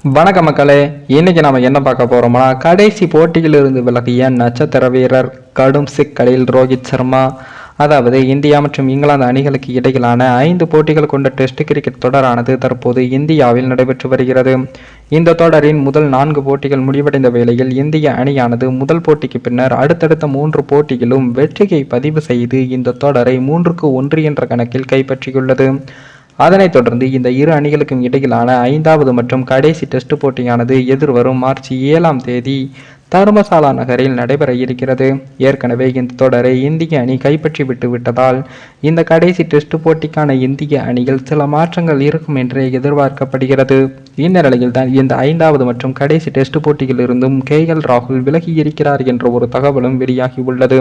வணக்க மக்களே. இன்னைக்கு நாம என்ன பார்க்க போறோம்னா, கடைசி போட்டியிலிருந்து விலகிய நட்சத்திர வீரர், கடும் சிக்கலில் ரோஹித் சர்மா. அதாவது இந்தியா மற்றும் இங்கிலாந்து அணிகளுக்கு இடையிலான 5 போட்டிகள் கொண்ட டெஸ்ட் கிரிக்கெட் தொடரானது தற்போது இந்தியாவில் நடைபெற்று வருகிறது. இந்த தொடரின் முதல் 4 போட்டிகள் முடிவடைந்த வேளையில் இந்திய அணியானது முதல் போட்டிக்கு பின்னர் அடுத்தடுத்த 3 போட்டியிலும் வெற்றியை பதிவு செய்து இந்த தொடரை 3-1 என்ற கணக்கில் கைப்பற்றியுள்ளது. அதனைத் தொடர்ந்து இந்த இரு அணிகளுக்கும் இடையிலான 5வது மற்றும் கடைசி டெஸ்ட் போட்டியானது எதிர்வரும் மார்ச் 7ஆம் தேதி தர்மசாலா நகரில் நடைபெற இருக்கிறது. ஏற்கனவே இந்த தொடரை இந்திய அணி கைப்பற்றி விட்டதால் இந்த கடைசி டெஸ்ட் போட்டிக்கான இந்திய அணியில் சில மாற்றங்கள் இருக்கும் என்று எதிர்பார்க்கப்படுகிறது. இந்த நிலையில் தான் இந்த 5வது மற்றும் கடைசி டெஸ்ட் போட்டியில் இருந்தும் ராகுல் விலகி இருக்கிறார் என்ற ஒரு தகவலும் வெளியாகி உள்ளது.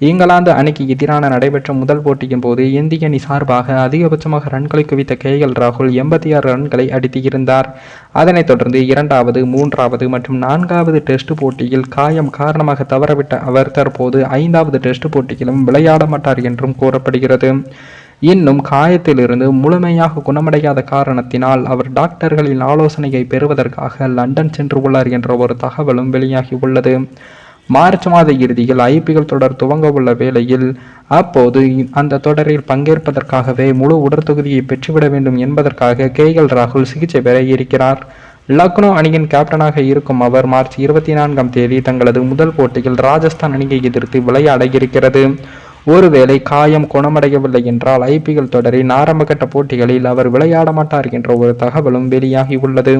இங்கிலாந்து அணிக்கு எதிரான நடைபெற்ற முதல் போட்டியின் போது இந்திய அணி சார்பாக அதிகபட்சமாக ரன்களை குவித்த ராகுல் 86 ரன்களை அடித்திருந்தார். அதனைத் தொடர்ந்து 2வது, 3வது மற்றும் 4வது டெஸ்ட் போட்டியில் காயம் காரணமாக தவறவிட்ட அவர் தற்போது 5வது டெஸ்ட் போட்டியிலும் விளையாட மாட்டார் என்றும் கூறப்படுகிறது. இன்னும் காயத்திலிருந்து முழுமையாக குணமடையாத காரணத்தினால் அவர் டாக்டர்களின் ஆலோசனையை பெறுவதற்காக லண்டன் சென்று உள்ளார் என்ற ஒரு தகவலும் வெளியாகி உள்ளது. மார்ச் மாத இறுதியில் IPL தொடர் துவங்க உள்ள வேளையில் அப்போது அந்த தொடரில் பங்கேற்பதற்காகவே முழு உடற்தொகுதியை பெற்றுவிட வேண்டும் என்பதற்காக ராகுல் சிகிச்சை பெற இருக்கிறார். லக்னோ அணியின் கேப்டனாக இருக்கும் அவர் மார்ச் 24ஆம் தேதி தங்களது முதல் போட்டியில் ராஜஸ்தான் அணியை எதிர்த்து விளையாட இருக்கிறது. ஒருவேளை காயம் குணமடையவில்லை என்றால் IPL தொடரின் ஆரம்பகட்ட போட்டிகளில் அவர் விளையாட மாட்டார் என்ற ஒரு தகவலும் வெளியாகி உள்ளது.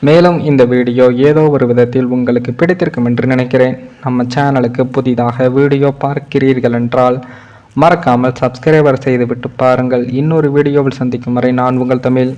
மேலும் இந்த வீடியோ ஏதோ ஒரு விதத்தில் உங்களுக்கு பிடித்திருக்கும் என்று நினைக்கிறேன். நம்ம சேனலுக்கு புதிதாக வீடியோ பார்க்கிறீர்கள் என்றால் மறக்காமல் சப்ஸ்கிரைபர் செய்துவிட்டு பாருங்கள். இன்னொரு வீடியோவில் சந்திக்கும் வரை நான் உங்கள் தமிழ்.